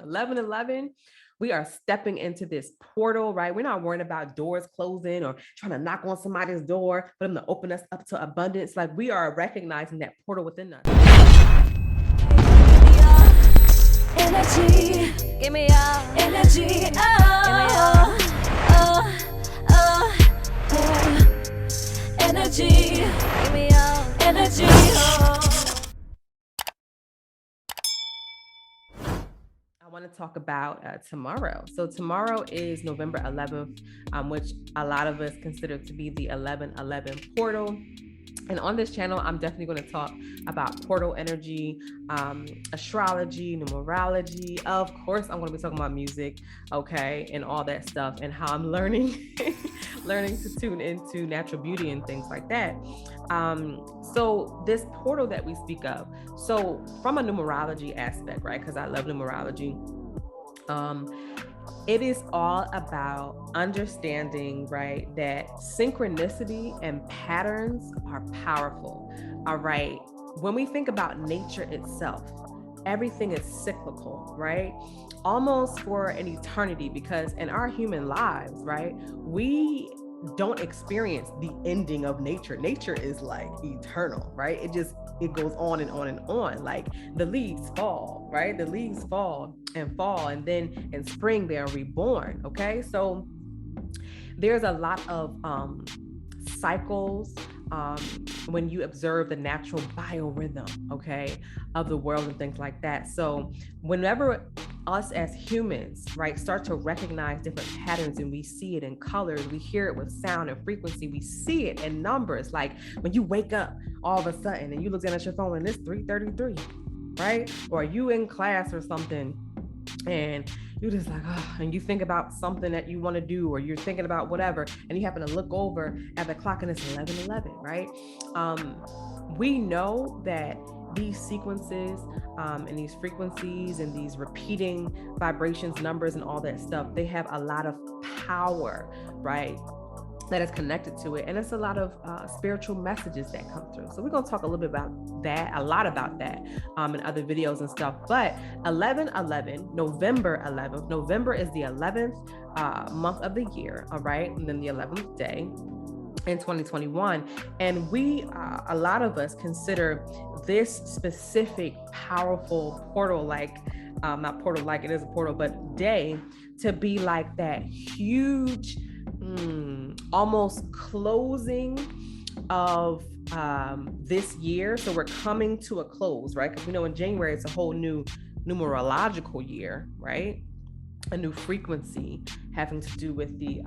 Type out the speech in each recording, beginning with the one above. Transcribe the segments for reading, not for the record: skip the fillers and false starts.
11:11, we are stepping into this portal, right? We're not worrying about doors closing or trying to knock on somebody's door for them to open us up to abundance. Like we are recognizing that portal within us. Energy, give me your energy. Oh, oh, oh, oh. Energy, give me your energy. Oh. I want to talk about tomorrow. So tomorrow is November 11th, which a lot of us consider to be the 11:11 portal. And on this channel, I'm definitely going to talk about portal energy, astrology, numerology. Of course, I'm going to be talking about music, okay, and all that stuff, and how I'm learning, learning to tune into natural beauty and things like that. So this portal that we speak of, so from a numerology aspect, right? Because I love numerology. It is all about understanding, right, that synchronicity and patterns are powerful. All right. When we think about nature itself, everything is cyclical, right? Almost for an eternity, because in our human lives, right, we don't experience the ending of nature. Nature is like eternal, right? It goes on and on and on. Like the leaves fall, right? The leaves fall, and then in spring they are reborn. Okay, so there's a lot of cycles when you observe the natural biorhythm, okay, of the world and things like that. So whenever us as humans, right, start to recognize different patterns, and we see it in colors, we hear it with sound and frequency, we see it in numbers. Like when you wake up all of a sudden and you look down at your phone and it's 3:33, right? Or you in class or something and you're just like, oh, and you think about something that you want to do, or you're thinking about whatever, and you happen to look over at the clock and it's 11:11, right? We know that these sequences and these frequencies and these repeating vibrations, numbers, and all that stuff, they have a lot of power, right? That is connected to it. And it's a lot of spiritual messages that come through. So we're going to talk a little bit about that, a lot about that in other videos and stuff. But 11:11, November 11th, November is the 11th month of the year, all right? And then the 11th day in 2021. And we, a lot of us consider this specific powerful portal, like, not portal like it is a portal, but day, to be like that huge, almost closing of this year. So we're coming to a close, right? Because we know in January it's a whole new numerological year, right? A new frequency having to do with the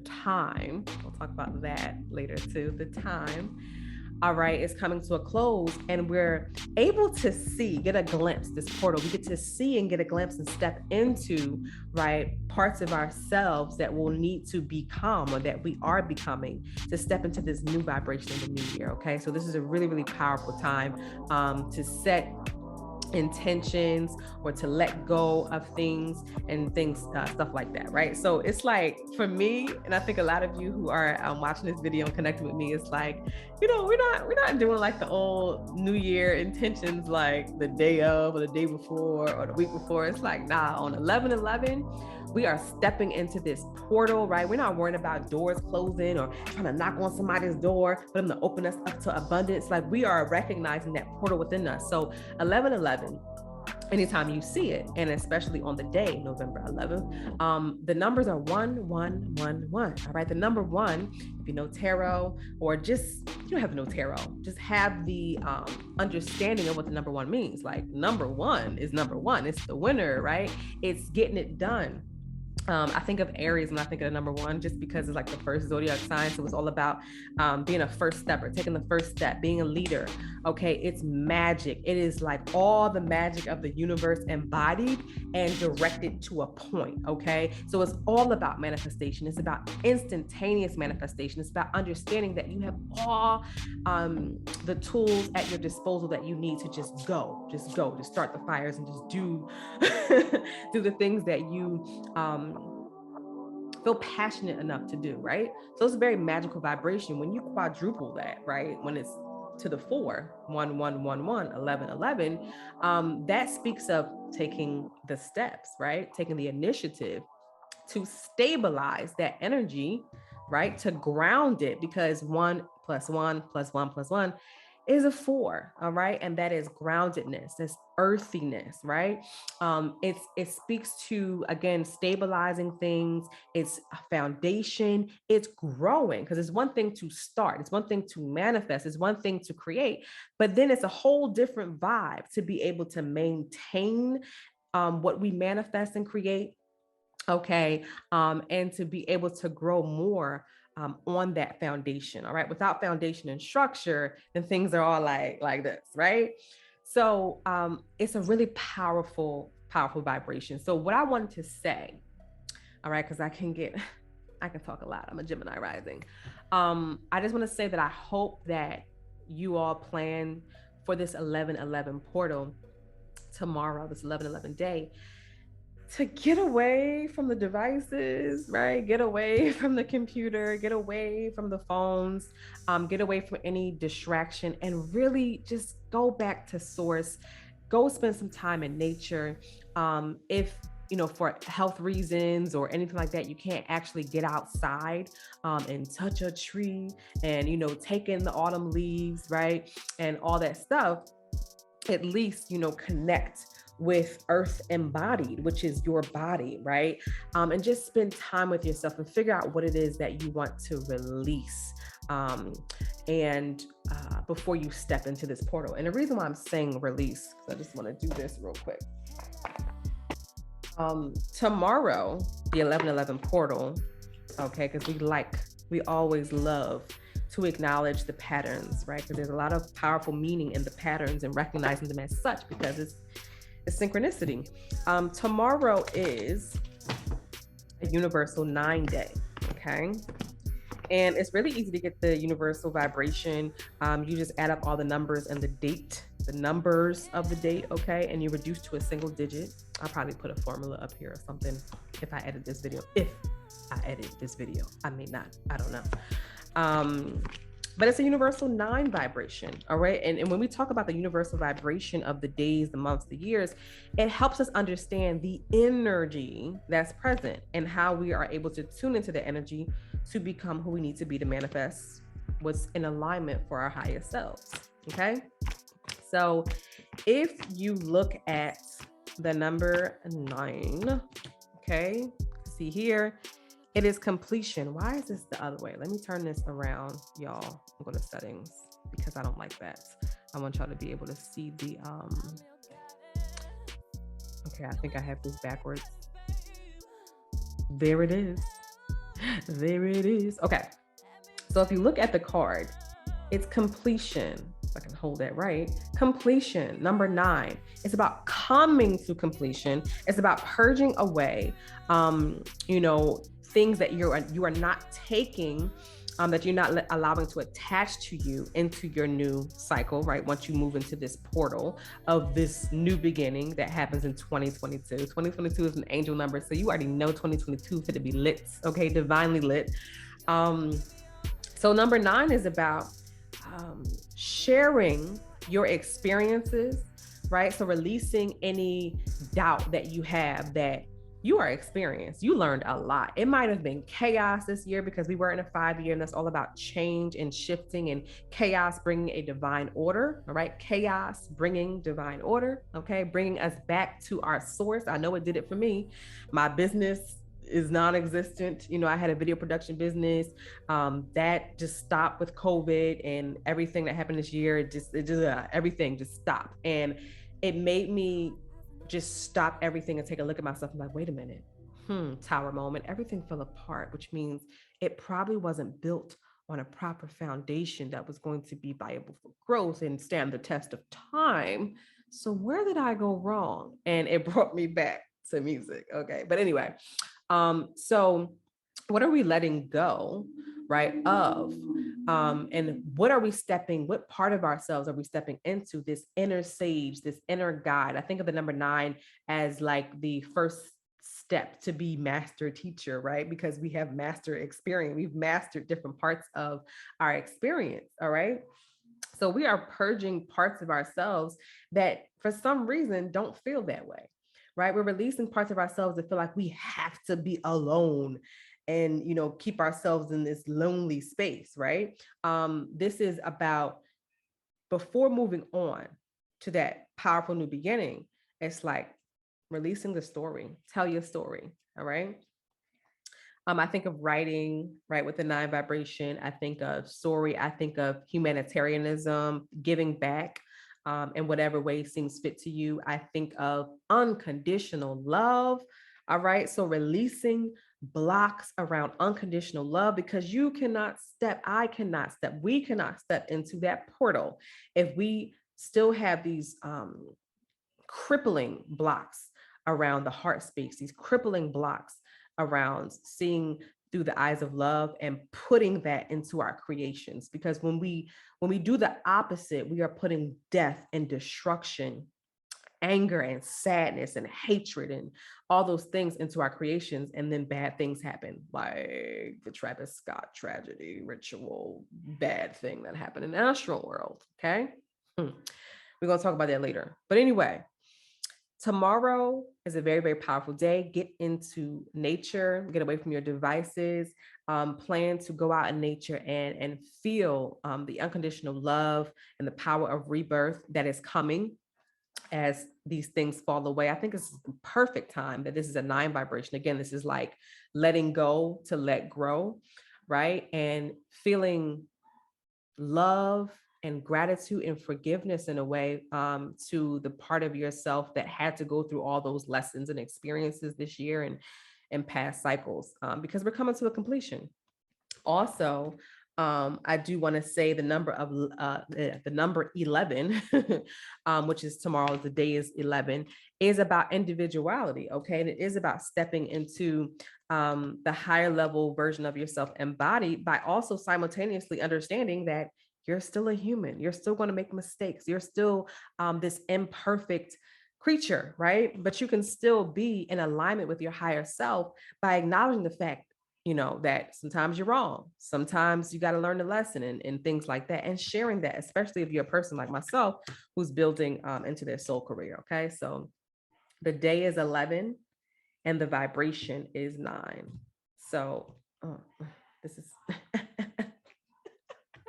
time. We'll talk about that later too. The time, all right, is coming to a close, and we're able to see, get a glimpse, this portal, we get to see and get a glimpse and step into, right, parts of ourselves that will need to become, or that we are becoming, to step into this new vibration in the new year. Okay, so this is a really, really powerful time to set intentions or to let go of things and things, stuff like that, right? So it's like, for me, and I think a lot of you who are watching this video and connecting with me, it's like, you know, we're not doing like the old New Year intentions like the day of or the day before or the week before. It's like, nah, on 11:11 we are stepping into this portal, right? We're not worrying about doors closing or trying to knock on somebody's door for them to open us up to abundance. Like we are recognizing that portal within us. So 11:11, anytime you see it, and especially on the day, November 11th, the numbers are 1111. All right. The number one, if you know tarot, or just, you don't have to know tarot, just have the understanding of what the number one means. Like number one is number one. It's the winner, right? It's getting it done. I think of Aries when I think of the number one, just because it's like the first zodiac sign. So it's all about being a first stepper, taking the first step, being a leader. Okay, it's magic. It is like all the magic of the universe embodied and directed to a point. Okay, so it's all about manifestation. It's about instantaneous manifestation. It's about understanding that you have all the tools at your disposal that you need to just start the fires and just do do the things that you feel passionate enough to do, right? So it's a very magical vibration. When you quadruple that, right? When it's to the 4, 1, 1, 1, 1, 11, 11, that speaks of taking the steps, right? Taking the initiative to stabilize that energy, right? To ground it, because 1 plus 1 plus 1 plus 1 is a 4. All right. And that is groundedness, that's earthiness, right? It speaks to, again, stabilizing things. It's a foundation, it's growing, because it's one thing to start, it's one thing to manifest, it's one thing to create, but then it's a whole different vibe to be able to maintain what we manifest and create. Okay. And to be able to grow more on that foundation. All right. Without foundation and structure, then things are all like this, right? So it's a really powerful vibration. So what I wanted to say, all right, because I can talk a lot. I'm a Gemini rising. I just want to say that I hope that you all plan for this 11/11 portal tomorrow, this 11/11 day, to get away from the devices, right? Get away from the computer, get away from the phones, get away from any distraction, and really just go back to source. Go spend some time in nature. If for health reasons or anything like that, you can't actually get outside and touch a tree and take in the autumn leaves, right? And all that stuff, at least connect with earth embodied, which is your body, right? And just spend time with yourself and figure out what it is that you want to release, and before you step into this portal. And the reason why I'm saying release, because I just want to do this real quick. Tomorrow, the 11/11 portal, okay, because we always love to acknowledge the patterns, right? Because there's a lot of powerful meaning in the patterns and recognizing them as such, because it's synchronicity. Tomorrow is a universal 9 day, okay? And it's really easy to get the universal vibration. You just add up all the numbers and the date, the numbers of the date, okay? And you reduce to a single digit. I'll probably put a formula up here or something if I edit this video. I may not, I don't know. But it's a universal 9 vibration, all right? And when we talk about the universal vibration of the days, the months, the years, it helps us understand the energy that's present and how we are able to tune into the energy to become who we need to be to manifest what's in alignment for our highest selves, okay? So if you look at the number 9, okay, see here, it is completion. Why is this the other way? Let me turn this around, y'all. I'm going to settings because I don't like that. I want y'all to be able to see the, okay, I think I have this backwards. There it is. There it is. Okay. So if you look at the card, it's completion. If I can hold that right. Completion, number 9. It's about coming to completion. It's about purging away, things that you are not taking, that you're not allowing to attach to you into your new cycle, right? Once you move into this portal of this new beginning that happens in 2022. 2022 is an angel number, so you already know 2022 is going to be lit, okay? Divinely lit. So number 9 is about sharing your experiences, right? So releasing any doubt that you have that you are experienced. You learned a lot. It might have been chaos this year because we were in a 5-year, and that's all about change and shifting, and chaos bringing a divine order. All right. Chaos bringing divine order. Okay. Bringing us back to our source. I know it did it for me. My business is non-existent. I had a video production business that just stopped with COVID, and everything that happened this year, everything just stopped. And it made me just stop everything and take a look at myself and like, wait a minute, tower moment. Everything fell apart, which means it probably wasn't built on a proper foundation that was going to be viable for growth and stand the test of time. So where did I go wrong? And it brought me back to music. Okay. But anyway, so what are we letting go, right, of? And what part of ourselves are we stepping into? This inner sage, this inner guide. I think of the number 9 as like the first step to be master teacher, right? Because we have master experience. We've mastered different parts of our experience. All right. So we are purging parts of ourselves that for some reason don't feel that way, right? We're releasing parts of ourselves that feel like we have to be alone and, keep ourselves in this lonely space, right? This is about, before moving on to that powerful new beginning, it's like releasing the story, tell your story. All right. I think of writing, right, with the 9 vibration. I think of story. I think of humanitarianism, giving back in whatever way seems fit to you. I think of unconditional love. All right. So releasing blocks around unconditional love, because you cannot step, I cannot step, we cannot step into that portal if we still have these crippling blocks around the heart space, these crippling blocks around seeing through the eyes of love and putting that into our creations. Because when we do the opposite, we are putting death and destruction, anger and sadness and hatred and all those things into our creations, and then bad things happen, like the Travis Scott tragedy, ritual, bad thing that happened in the astral world. Okay. We're going to talk about that later. But anyway, tomorrow is a very, very powerful day. Get into nature, get away from your devices, plan to go out in nature and feel the unconditional love and the power of rebirth that is coming as these things fall away. I think it's the perfect time that this is a 9 vibration. Again, this is like letting go to let grow, right? And feeling love and gratitude and forgiveness in a way to the part of yourself that had to go through all those lessons and experiences this year and past cycles, because we're coming to a completion. Also, I do want to say the number of the number 11, which is tomorrow, the day is 11, is about individuality. Okay. And it is about stepping into the higher level version of yourself embodied by also simultaneously understanding that you're still a human. You're still going to make mistakes. You're still this imperfect creature, right? But you can still be in alignment with your higher self by acknowledging the fact, that sometimes you're wrong. Sometimes you got to learn the lesson and things like that, and sharing that, especially if you're a person like myself who's building into their soul career. Okay. So the day is 11 and the vibration is 9. So this is,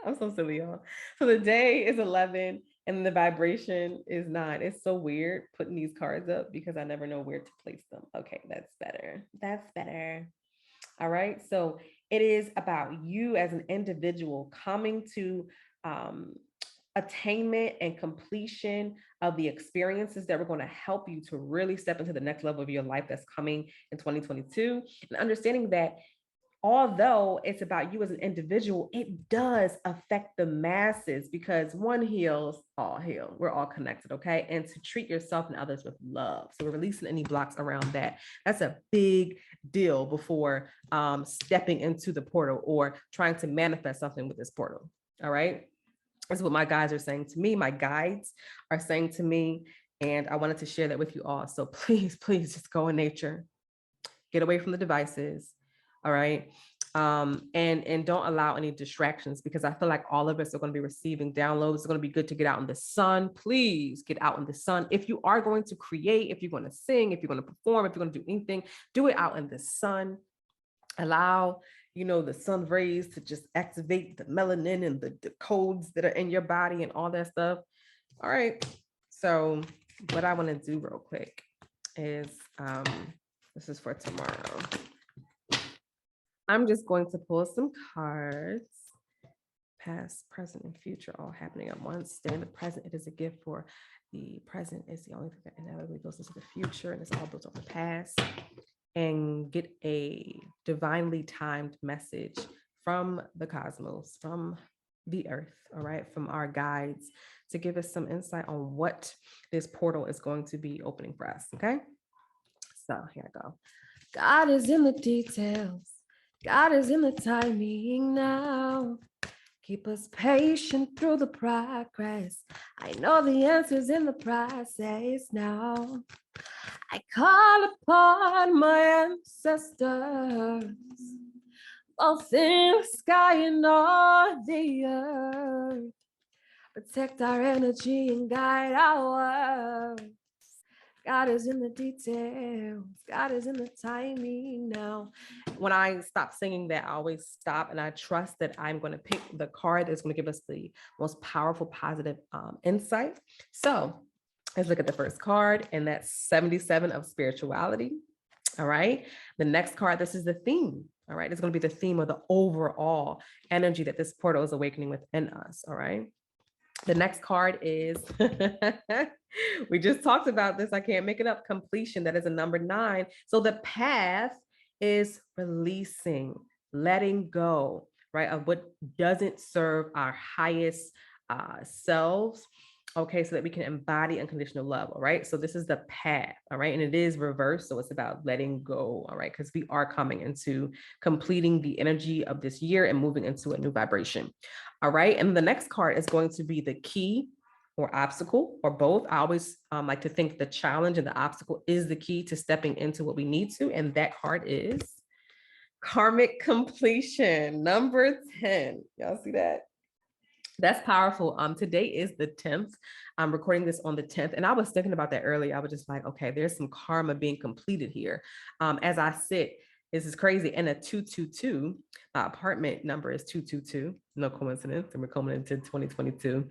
I'm so silly, y'all. So the day is 11 and the vibration is 9. It's so weird putting these cards up because I never know where to place them. Okay, that's better. That's better. All right. So it is about you as an individual coming to attainment and completion of the experiences that are going to help you to really step into the next level of your life that's coming in 2022. And understanding that although it's about you as an individual, it does affect the masses, because one heals, all heal. We're all connected, okay? And to treat yourself and others with love. So we're releasing any blocks around that. That's a big deal before stepping into the portal or trying to manifest something with this portal, all right? That's what my guides are saying to me. My guides are saying to me, and I wanted to share that with you all. So please, please just go in nature, get away from the devices. All right. And don't allow any distractions, because I feel like all of us are going to be receiving downloads. It's going to be good to get out in the sun. Please get out in the sun. If you are going to create, if you're going to sing, if you're going to perform, if you're going to do anything, do it out in the sun. Allow, the sun rays to just activate the melanin and the codes that are in your body and all that stuff. All right. So what I want to do real quick is, this is for tomorrow. I'm just going to pull some cards. Past, present, and future all happening at once. Stay in the present. It is a gift for the present. Is the only thing that inevitably goes into the future, and it's all built on the past. And get a divinely timed message from the cosmos, from the earth, all right, from our guides, to give us some insight on what this portal is going to be opening for us. Okay. So here I go. God is in the details. God is in the timing now. Keep us patient through the progress. I know the answer's in the process now. I call upon my ancestors, both in the sky and on the earth. Protect our energy and guide our words. God is in the details. God is in the timing now. When I stop singing that, I always stop and I trust that I'm going to pick the card that's going to give us the most powerful, positive insight. So let's look at the first card, and that's 77 of spirituality. All right. The next card, this is the theme. All right. It's going to be the theme of the overall energy that this portal is awakening within us. All right. The next card is, we just talked about this. I can't make it up. Completion. That is a number 9. So the path is releasing, letting go, right, of what doesn't serve our highest selves. Okay, so that we can embody unconditional love. All right. So this is the path. All right. And it is reversed. So it's about letting go. All right. Because we are coming into completing the energy of this year and moving into a new vibration. All right. And the next card is going to be the key or obstacle or both. I always like to think the challenge and the obstacle is the key to stepping into what we need to. And that card is karmic completion, number 10. Y'all see that? That's powerful. Today is the 10th. I'm recording this on the 10th. And I was thinking about that earlier. I was just like, okay, there's some karma being completed here. As I sit, this is crazy. And a 222, apartment number is 222. No coincidence. And we're coming into 2022.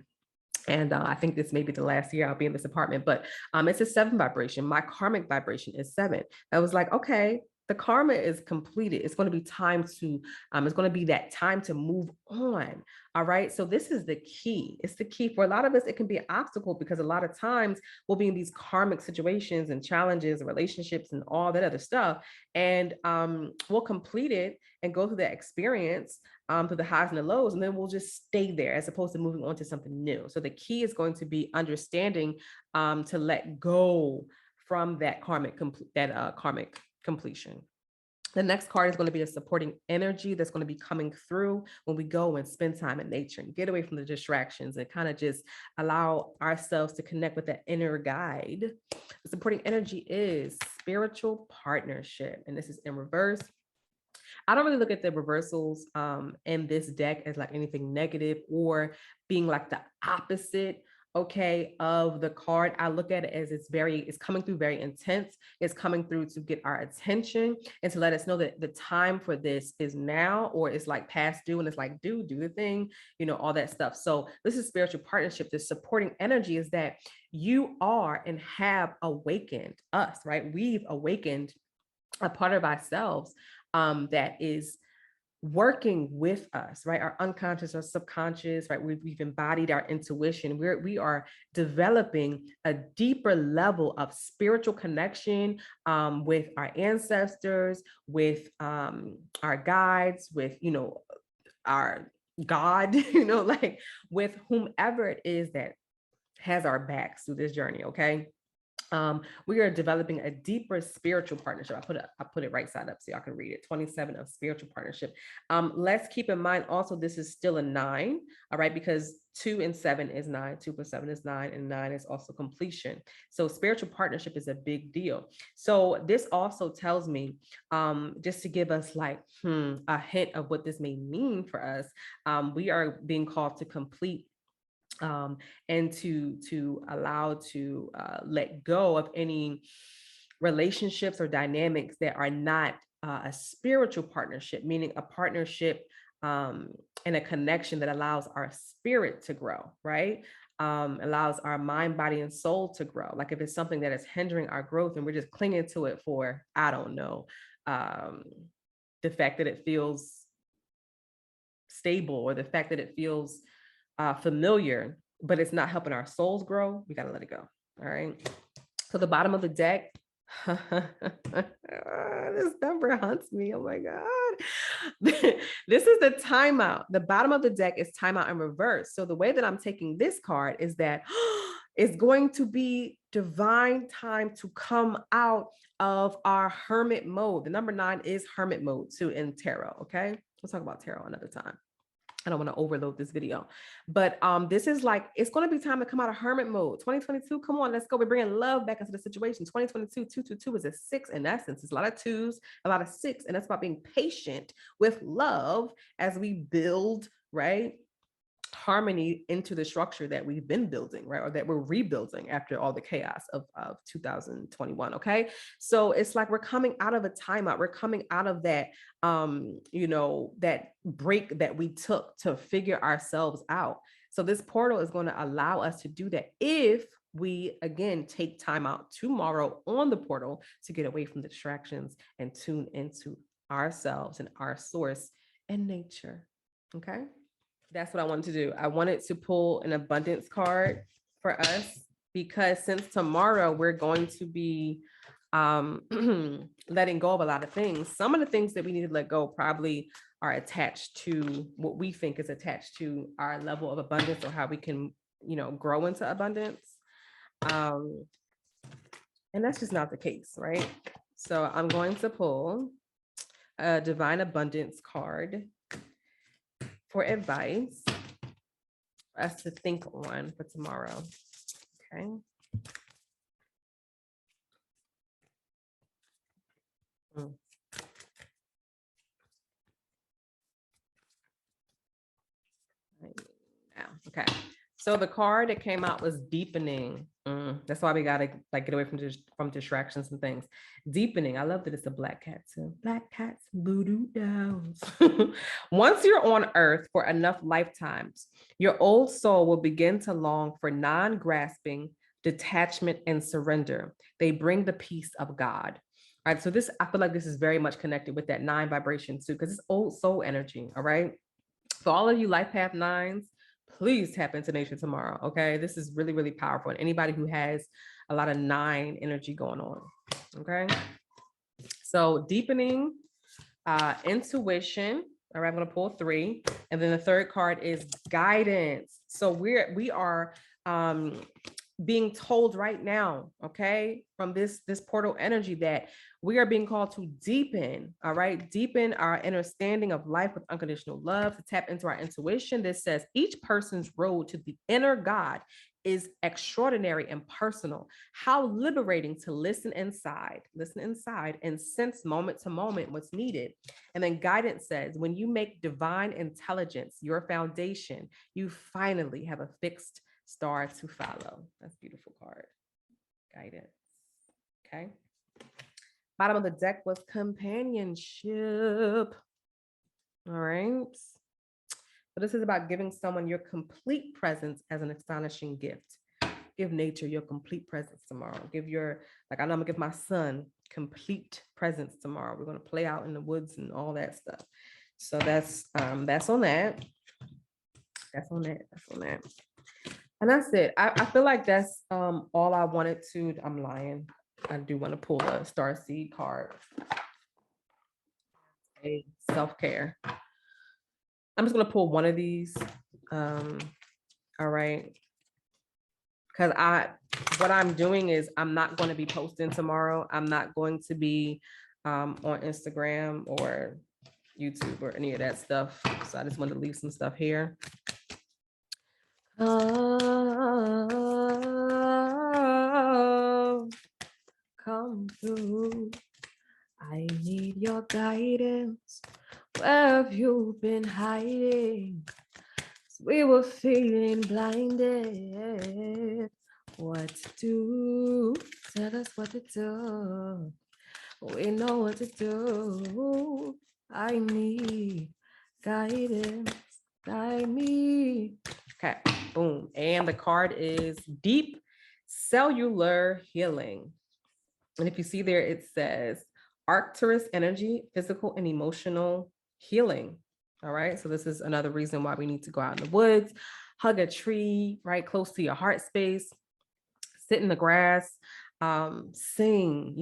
And I think this may be the last year I'll be in this apartment, but it's a 7 vibration. My karmic vibration is 7. I was like, okay, the karma is completed. It's going to be time to, it's going to be that time to move on. All right. So this is the key. It's the key for a lot of us. It can be an obstacle because a lot of times we'll be in these karmic situations and challenges and relationships and all that other stuff. And we'll complete it and go through that experience through the highs and the lows, and then we'll just stay there as opposed to moving on to something new. So the key is going to be understanding to let go from that karmic completion. The next card is going to be a supporting energy that's going to be coming through when we go and spend time in nature and get away from the distractions and kind of just allow ourselves to connect with that inner guide. The supporting energy is spiritual partnership, and this is in reverse. I don't really look at the reversals in this deck as like anything negative or being like the opposite, okay, of the card. I look at it as it's coming through very intense. It's coming through to get our attention and to let us know that the time for this is now, or it's like past due and it's like, do the thing, all that stuff. So this is spiritual partnership. The supporting energy is that you are and have awakened us, right? We've awakened a part of ourselves that is working with us, right? Our unconscious or subconscious, right? We've embodied our intuition. We are developing a deeper level of spiritual connection with our ancestors, with our guides, with, our God, like with whomever it is that has our backs through this journey, okay? We are developing a deeper spiritual partnership. I put it right side up so y'all can read it. 27 of spiritual partnership. Let's keep in mind also, this is still a 9, all right, because 2 and 7 is 9, 2 plus 7 is 9, and 9 is also completion. So spiritual partnership is a big deal. So this also tells me, just to give us like a hint of what this may mean for us, we are being called to complete and to allow to let go of any relationships or dynamics that are not a spiritual partnership, meaning a partnership and a connection that allows our spirit to grow, right? Allows our mind, body, and soul to grow. Like if it's something that is hindering our growth and we're just clinging to it for, I don't know, the fact that it feels stable or the fact that it feels familiar, but it's not helping our souls grow, we got to let it go. All right. So the bottom of the deck, this number haunts me. Oh my God. This is the timeout. The bottom of the deck is timeout in reverse. So the way that I'm taking this card is that it's going to be divine time to come out of our hermit mode. The number 9 is hermit mode too in tarot. Okay. We'll talk about tarot another time. I don't want to overload this video, but this is like, it's going to be time to come out of hermit mode. 2022, come on, let's go. We're bringing love back into the situation. 2022, 222 is a 6 in essence. It's a lot of 2s, a lot of 6, and that's about being patient with love as we build, right, harmony into the structure that we've been building, right? Or that we're rebuilding after all the chaos of 2021. Okay. So it's like we're coming out of a timeout. We're coming out of that, that break that we took to figure ourselves out. So this portal is going to allow us to do that if we, again, take time out tomorrow on the portal to get away from the distractions and tune into ourselves and our source and nature. Okay. That's what I wanted to do. I wanted to pull an abundance card for us because since tomorrow we're going to be letting go of a lot of things. Some of the things that we need to let go probably are attached to what we think is attached to our level of abundance or how we can, grow into abundance. And that's just not the case, right? So I'm going to pull a divine abundance card for advice for us to think on for tomorrow. Okay. Now, okay. So the card that came out was deepening. That's why we gotta get away from distractions and things. Deepening. I love that it's a black cat too. Black cats, voodoo dolls. Once you're on Earth for enough lifetimes, your old soul will begin to long for non-grasping, detachment, and surrender. They bring the peace of God. All right. So I feel like this is very much connected with that 9 vibration too, because it's old soul energy. All right. For all of you life path 9s, please tap into nature tomorrow. Okay. This is really, really powerful. And anybody who has a lot of 9 energy going on. Okay. So deepening, intuition. All right. I'm going to pull 3. And then the third card is guidance. So we are being told right now, okay, from this portal energy that we are being called to deepen, all right, deepen our understanding of life with unconditional love, to tap into our intuition. This says each person's road to the inner God is extraordinary and personal. How liberating to listen inside and sense moment to moment what's needed. And then guidance says, when you make divine intelligence your foundation, you finally have a fixed star to follow. That's a beautiful card. Guidance. Okay. Bottom of the deck was companionship. All right. So this is about giving someone your complete presence as an astonishing gift. Give nature your complete presence tomorrow. I know I'm gonna give my son complete presence tomorrow. We're gonna play out in the woods and all that stuff. So that's on that. That's on that. And that's it. I feel like that's all I wanted to. I'm lying. I do want to pull a Starseed card. Self-care. I'm just gonna pull one of these. All right. Because what I'm doing is I'm not going to be posting tomorrow. I'm not going to be on Instagram or YouTube or any of that stuff. So I just wanted to leave some stuff here. Oh, come through. I need your guidance. Where have you been hiding? We were feeling blinded. What to do? Tell us what to do. We know what to do. I need guidance. Guide me. Okay, boom. And the card is Deep Cellular Healing. And if you see there, it says Arcturus energy, physical and emotional healing. All right. So this is another reason why we need to go out in the woods, hug a tree, right close to your heart space, sit in the grass, sing,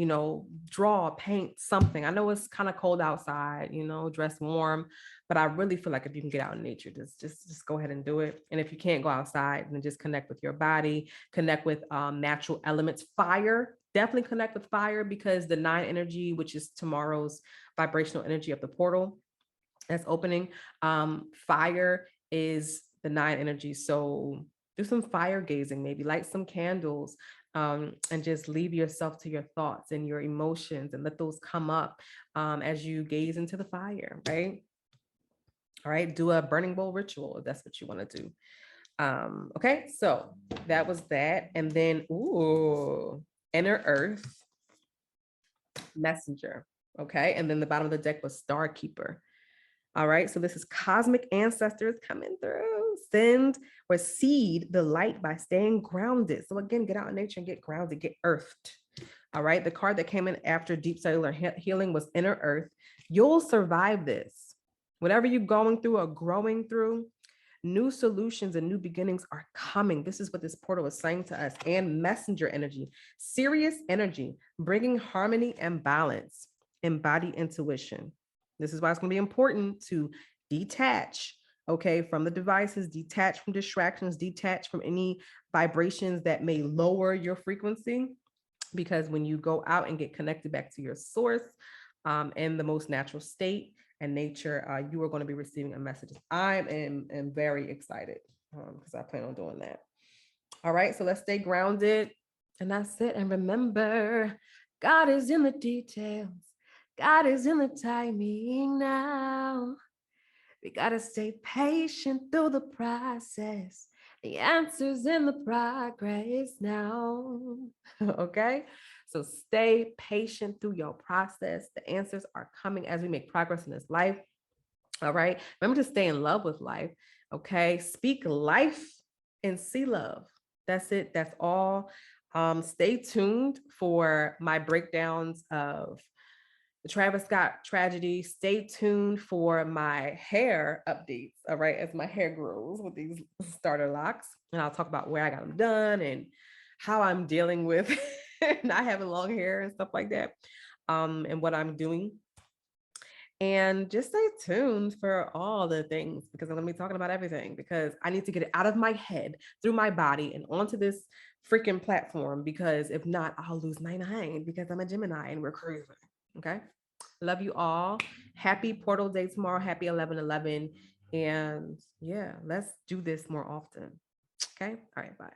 draw, paint something. I know it's kind of cold outside, dress warm, but I really feel like if you can get out in nature, just go ahead and do it. And if you can't go outside, then just connect with your body, connect with natural elements. Fire, definitely connect with fire, because the 9 energy, which is tomorrow's vibrational energy of the portal that's opening, fire is the 9 energy. So do some fire gazing, maybe light some candles, and just leave yourself to your thoughts and your emotions and let those come up as you gaze into the fire, right? All right, do a burning bowl ritual if that's what you want to do. Okay, so that was that. And then, inner earth, messenger. Okay, and then the bottom of the deck was star keeper. All right, so this is cosmic ancestors coming through. Send or seed the light by staying grounded. So again, get out in nature and get grounded, get earthed. All right, the card that came in after deep cellular healing was inner earth. You'll survive this. Whatever you're going through or growing through, new solutions and new beginnings are coming. This is what this portal is saying to us. And messenger energy, serious energy, bringing harmony and balance, embody intuition. This is why it's going to be important to detach, okay, from the devices, detach from distractions, detach from any vibrations that may lower your frequency. Because when you go out and get connected back to your source in the most natural state and nature, you are going to be receiving a message. I am very excited because I plan on doing that. All right, so let's stay grounded. And that's it. And remember, God is in the details. God is in the timing now. We got to stay patient through the process. The answer's in the progress now. Okay? So stay patient through your process. The answers are coming as we make progress in this life. All right? Remember to stay in love with life. Okay? Speak life and see love. That's it. That's all. Stay tuned for my breakdowns of the Travis Scott tragedy. Stay tuned for my hair updates, all right, as my hair grows with these starter locks. And I'll talk about where I got them done and how I'm dealing with not having long hair and stuff like that, and what I'm doing. And just stay tuned for all the things because I'm going to be talking about everything because I need to get it out of my head, through my body, and onto this freaking platform because if not, I'll lose my mind because I'm a Gemini and we're crazy. Okay. Love you all. Happy portal day tomorrow. Happy 11/11. And yeah, let's do this more often. Okay. All right. Bye.